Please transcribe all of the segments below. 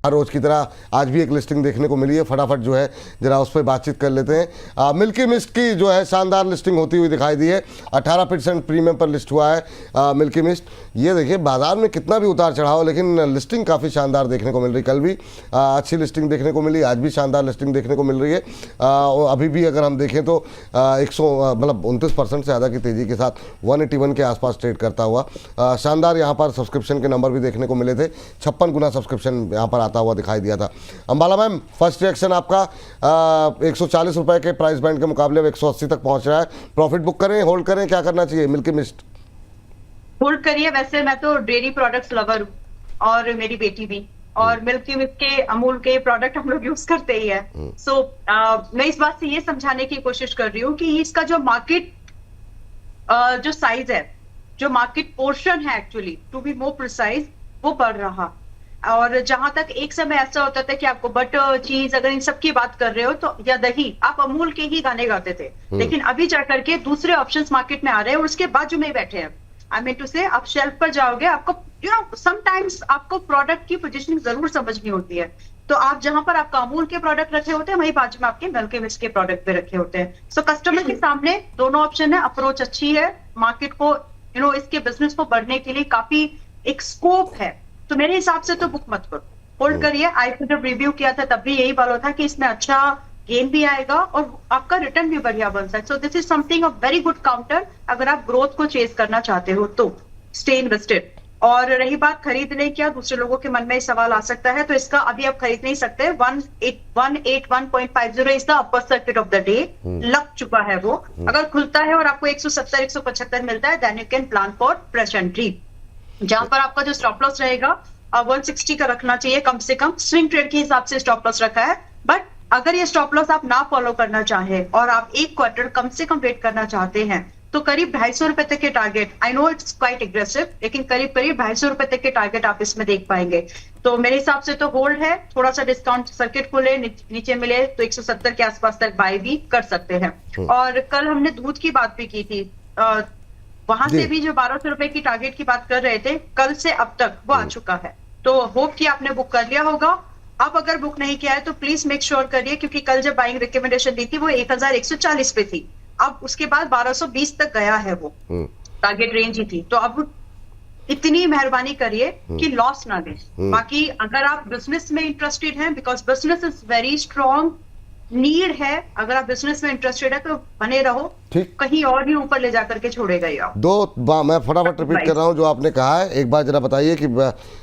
हर रोज़ की तरह आज भी एक लिस्टिंग देखने को मिली है, फटाफट जो है जरा उस पर बातचीत कर लेते हैं। मिल्की मिस्ट की जो है शानदार लिस्टिंग होती हुई दिखाई दी है, 18% प्रीमियम पर लिस्ट हुआ है मिल्की मिस्ट। ये देखिए बाजार में कितना भी उतार चढ़ाव, लेकिन लिस्टिंग काफ़ी शानदार देखने को मिल रही। कल भी अच्छी लिस्टिंग देखने को मिली, आज भी शानदार लिस्टिंग देखने को मिल रही है। अभी भी अगर हम देखें तो 29% से ज़्यादा की तेज़ी के साथ 181 के आसपास ट्रेड करता हुआ शानदार यहाँ पर सब्सक्रिप्शन के नंबर भी देखने को मिले थे। 56 गुना सब्सक्रिप्शन यहाँ पर आता हुआ दिखाई दिया था। अंबाला मैम, फर्स्ट रिएक्शन आपका 140 रुपये के प्राइस बैंड के मुकाबले अब 180 तक पहुँच रहा है। प्रॉफिट बुक करें, होल्ड करें, क्या करना चाहिए मिल्की मिस्ट? होल्ड करिए। वैसे मैं तो डेयरी प्रोडक्ट्स लवर हूँ और मेरी बेटी भी, और मिल्की मिस्ट के, अमूल के प्रोडक्ट हम लोग यूज करते ही है। सो मैं इस बात से ये समझाने की कोशिश कर रही हूँ कि इसका जो मार्केट जो साइज है, जो मार्केट पोर्शन है, actually to be more precise, वो बढ़ रहा। और जहां तक एक समय ऐसा होता था कि आपको बटर, चीज, अगर इन सब की बात कर रहे हो तो, या दही, आप अमूल के ही गाने गाते थे। लेकिन अभी जाकर के दूसरे ऑप्शंस मार्केट में आ रहे हैं और उसके बाजू में बैठे हैं। आई मीन टू से, आप शेल्फ पर जाओगे, आपको समटाइम्स आपको प्रोडक्ट की पोजीशनिंग जरूर समझनी होती है। तो आप जहां पर आपका अमूल के प्रोडक्ट रखे होते हैं, वहीं बाजू में आपके मिल्की मिस्ट के प्रोडक्ट पे रखे होते हैं। सो कस्टमर के सामने दोनों ऑप्शन है, अप्रोच अच्छी है, मार्केट को इसके बिजनेस को बढ़ने के लिए काफी एक स्कोप है। तो मेरे हिसाब से तो बुक मत करो, होल्ड करिए। आईपीओ जब रिव्यू किया था तब भी यही बोला था कि इसमें अच्छा गेन भी आएगा और आपका रिटर्न भी बढ़िया बन सकता है। So this is something a very good counter अगर आप ग्रोथ को चेस करना चाहते हो तो स्टे इन्वेस्टेड। और रही बात खरीदने की, दूसरे लोगों के मन में सवाल आ सकता है, तो इसका अभी आप खरीद नहीं सकते। 181.50 is the upper circuit of the day, लग चुका है वो। अगर खुलता है और आपको 170, 175 मिलता है, then you can plan for fresh entry. जहां पर आपका जो स्टॉप लॉस रहेगा 160 का रखना चाहिए कम से कम। स्विंग ट्रेड के हिसाब से स्टॉप लॉस रखा है, बट अगर ये स्टॉप लॉस आप ना फॉलो करना चाहे और आप एक क्वार्टर कम से कम वेट करना चाहते हैं, तो करीब 250 रुपए तक के target, I know it's quite aggressive, लेकिन करीब 250 रुपए तक के टारगेट आप इसमें देख पाएंगे। तो मेरे हिसाब से तो होल्ड है। थोड़ा सा डिस्काउंट सर्किट खुले, नीचे मिले तो 170 के आसपास तक बाय भी कर सकते हैं। और कल हमने दूध की बात भी की थी, वहां से भी जो 1200 रुपए की टारगेट की बात कर रहे थे, कल से अब तक वो आ चुका है। तो होप कि आपने बुक कर लिया होगा। अब अगर बुक नहीं किया है तो प्लीज मेक श्योर करिए, क्योंकि कल जब बाइंग रिकमेंडेशन दी थी वो 1140 पे थी। अब उसके बाद 1220 तक गया है, वो टारगेट रेंज ही थी। तो अब इतनी मेहरबानी करिए कि लॉस ना दे। बाकी अगर आप बिजनेस में इंटरेस्टेड हैं, because business is very strong need है, अगर आप बिजनेस में इंटरेस्टेड है तो बने रहो, कहीं और भी ऊपर ले जाकर के छोड़ेगा ये आप। मैं फटाफट रिपीट कर रहा हूं जो आपने कहा है, एक बार जरा बताइए कि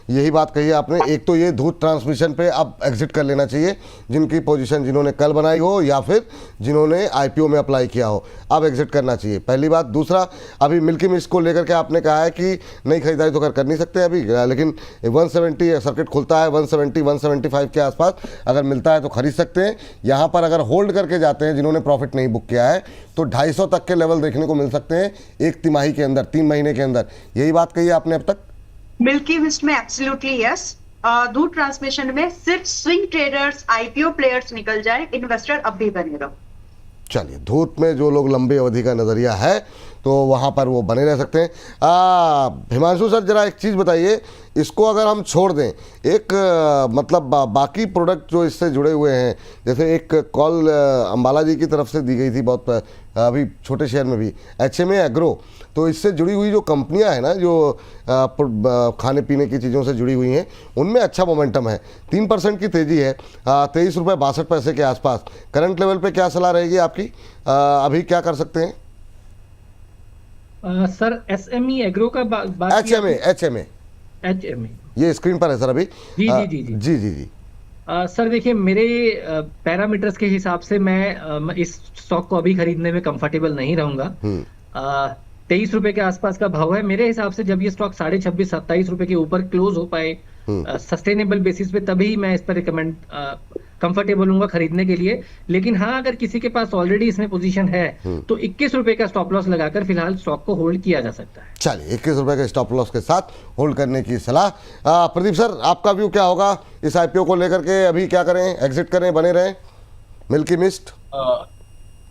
यही बात कही है आपने। एक तो ये दूध ट्रांसमिशन पे अब एग्जिट कर लेना चाहिए, जिनकी पोजीशन जिन्होंने कल बनाई हो या फिर जिन्होंने आईपीओ में अप्लाई किया हो, अब एग्जिट करना चाहिए, पहली बात। दूसरा, अभी मिल्की मिस्ट को लेकर के आपने कहा है कि नहीं खरीदारी तो कर नहीं सकते अभी, लेकिन 170 सर्किट खुलता है, 170 175 के आसपास अगर मिलता है तो खरीद सकते हैं। यहाँ पर अगर होल्ड करके जाते हैं जिन्होंने प्रॉफिट नहीं बुक किया है, तो 250 तक के लेवल देखने को मिल सकते हैं एक तिमाही के अंदर, 3 महीने के अंदर। यही बात कही आपने अब तक। मिल्की मिस्ट में एब्सोल्युटली यस। दूध ट्रांसमिशन में सिर्फ स्विंग ट्रेडर्स, आईपीओ प्लेयर्स निकल जाए, इन्वेस्टर अब भी बने रहो। चलिए, धूप में जो लोग लंबी अवधि का नज़रिया है तो वहाँ पर वो बने रह सकते हैं। हिमांशु सर, जरा एक चीज़ बताइए, इसको अगर हम छोड़ दें, एक मतलब बाकी प्रोडक्ट जो इससे जुड़े हुए हैं, जैसे एक कॉल अंबाला जी की तरफ से दी गई थी बहुत अभी छोटे शहर में भी, HMA एग्रो, तो इससे जुड़ी हुई जो कंपनियां हैं ना, जो खाने पीने की चीज़ों से जुड़ी हुई हैं, उनमें अच्छा मोमेंटम है। 3% की तेज़ी है, 23 रुपये 62 पैसे के आसपास। करंट लेवल पे क्या सलाह रहेगी आपकी, अभी क्या कर सकते हैं? सर SME एग्रो का HMA ये स्क्रीन पर है सर अभी। जी जी जी जी जी जी। सर देखिए, मेरे पैरामीटर्स के हिसाब से मैं इस स्टॉक को अभी खरीदने में कंफर्टेबल नहीं रहूंगा। 23 रुपए के आसपास का भाव है मेरे हिसाब से। जब ये स्टॉक 26-27 रुपए के ऊपर क्लोज हो पाए सस्टेनेबल बेसिस पे, तभी मैं इस पर रिकमेंड कंफर्टेबल हूँ खरीदने के लिए। लेकिन हाँ, अगर किसी के पास ऑलरेडी इसमें पोजीशन है तो 21 रुपए का स्टॉप लॉस लगाकर फिलहाल स्टॉक को होल्ड किया जा सकता है। चलिए, 21 रुपए के स्टॉप लॉस के साथ होल्ड करने की सलाह। प्रदीप सर, आपका व्यू क्या होगा इस आईपीओ को लेकर के? अभी क्या करें, एग्जिट करें, बने रहें मिल्की मिस्ट?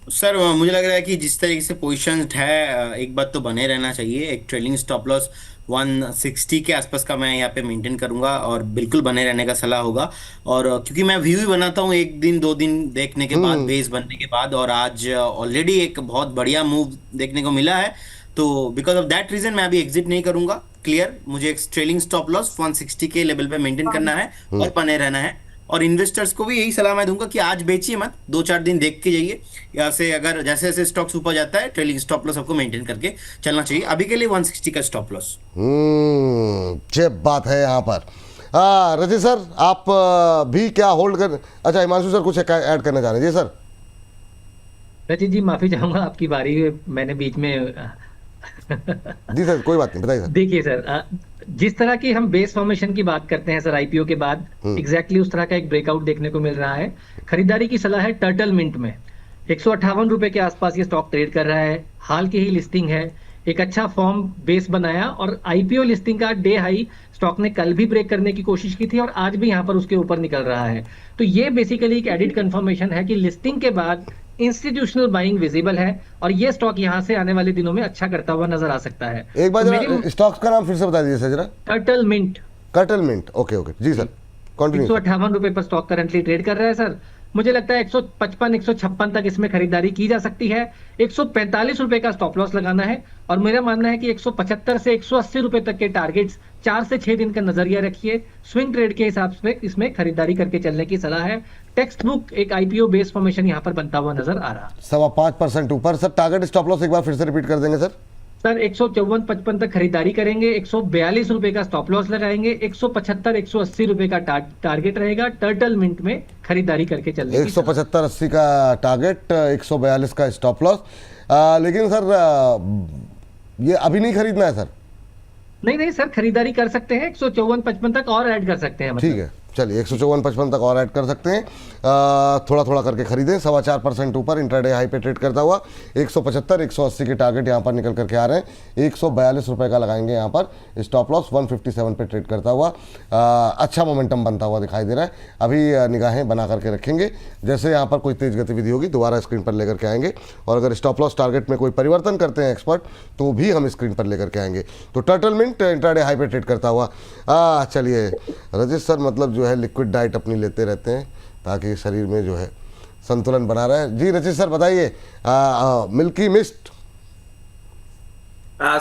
सर मुझे लग रहा है कि जिस तरीके से पोजीशन है एक बात तो बने रहना चाहिए। एक ट्रेलिंग स्टॉप लॉस 160 के आसपास का मैं यहाँ पे मेंटेन करूंगा और बिल्कुल बने रहने का सलाह होगा। और क्योंकि मैं व्यू ही बनाता हूँ एक दिन दो दिन देखने के बाद, बेस बनने के बाद, और आज ऑलरेडी एक बहुत बढ़िया मूव देखने को मिला है। तो बिकॉज ऑफ दैट रीजन मैं अभी एग्जिट नहीं करूंगा। क्लियर, मुझे एक ट्रेलिंग स्टॉप लॉस 160 के लेवल पे मेंटेन करना है और बने रहना है। और इन्वेस्टर्स को भी यही सलाह मैं दूंगा कि आज बेचिए मत, 2-4 दिन देख के जाइए। या से अगर जैसे जैसे स्टॉक्स ऊपर जाता है ट्रेलिंग स्टॉप लॉस आपको मेंटेन करके चलना चाहिए। अभी के लिए 160 का स्टॉप लॉस। ये बात है यहाँ पर। रजत सर, आप भी क्या होल्ड कर, अच्छा हिमांशु सर कुछ ऐड करना चाह रहे हैं? जी सर। रचित जी माफी चाहूंगा, आपकी बारी है, मैंने बीच में जी सर, कोई बात नहीं, बताइए सर। देखिए सर, जिस तरह की हम बेस फॉर्मेशन की बात करते हैं सर आईपीओ के बाद, एग्जैक्टली उस तरह का एक ब्रेकआउट देखने को मिल रहा है। खरीदारी की सलाह है टर्टल मिंट में। 158 रुपए के आसपास ये स्टॉक ट्रेड कर रहा है, हाल की ही लिस्टिंग है, एक अच्छा फॉर्म बेस बनाया और आईपीओ लिस्टिंग का डे हाई स्टॉक ने कल भी ब्रेक करने की कोशिश की थी और आज भी यहाँ पर उसके ऊपर निकल रहा है। तो ये बेसिकली एक एडिड कंफर्मेशन है कि लिस्टिंग के बाद इंस्टीट्यूशनल बाइंग विजिबल है और ये स्टॉक यहाँ से आने वाले दिनों में अच्छा करता हुआ नजर आ सकता है। एक बार तो जरा स्टॉक्स का नाम फिर से बता दीजिए सर जरा। Turtle mint. Turtle mint, okay okay ji sir, continue. 158 रुपए पर स्टॉक करंटली ट्रेड कर रहा है सर। मुझे लगता है 155 156 तक इसमें खरीदारी की जा सकती है। 145 रुपए का स्टॉप लॉस लगाना है और मेरा मानना है कि 175 से 180 रुपए तक के टारगेट्स 4 से 6 दिन का नजरिया रखिए। स्विंग ट्रेड के हिसाब से इसमें खरीदारी करके चलने की सलाह है। टेक्स्ट बुक एक आईपीओ बेस फॉर्मेशन यहाँ पर बनता हुआ नजर आ रहा है। 5.25% ऊपर। सर टारगेट स्टॉप लॉस एक बार फिर से रिपीट कर देंगे सर? सर 154-55 तक खरीदारी करेंगे, 142 रुपए का स्टॉप लॉस लगाएंगे, 175-180 रुपए का टारगेट रहेगा। टर्टल मिंट में खरीदारी करके चलने की 175-80 का टारगेट, 142 का स्टॉप लॉस। लेकिन सर ये अभी नहीं खरीदना है सर? नहीं सर, खरीदारी कर सकते हैं, 154-55 तक और ऐड कर सकते हैं। ठीक है, चलिए 154-55 तक और ऐड कर सकते हैं। थोड़ा थोड़ा करके खरीदें। 4.25% ऊपर इंट्राडे हाई पे ट्रेड करता हुआ 175-180 के टारगेट यहाँ पर निकल करके आ रहे हैं। 142 रुपये का लगाएंगे यहाँ पर स्टॉप लॉस। 157 पे ट्रेड करता हुआ अच्छा मोमेंटम बनता हुआ दिखाई दे रहा है। अभी निगाहें बना करके रखेंगे, जैसे यहाँ पर कोई तेज गतिविधि होगी दोबारा स्क्रीन पर लेकर के आएंगे। और अगर स्टॉप लॉस टारगेट में कोई परिवर्तन करते हैं एक्सपर्ट तो भी हम स्क्रीन पर लेकर के आएंगे। तो टर्टल मिंट इंट्राडे हाई पे ट्रेड करता हुआ। चलिए रजित सर, मतलब जो है लिक्विड डाइट अपनी लेते रहते हैं ताकि शरीर में जो है संतुलन बना रहे। जी रचित सर बताइए, मिल्की मिस्ट।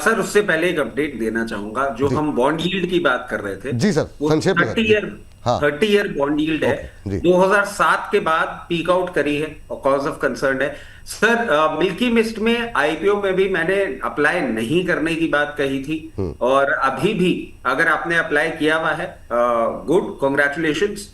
सर उससे पहले एक अपडेट देना चाहूंगा। जो हम बॉन्ड यील्ड की बात कर रहे थे जी सर, संक्षेप में 30 ईयर बॉन्ड यील्ड है, 2007 के बाद पीक आउट करी है और कॉज ऑफ कंसर्न है। सर मिल्की मिस्ट में आईपीओ में भी मैंने अप्लाई नहीं करने की बात कही थी और अभी भी अगर आपने अप्लाई किया हुआ है, गुड, कॉन्ग्रेचुलेशंस।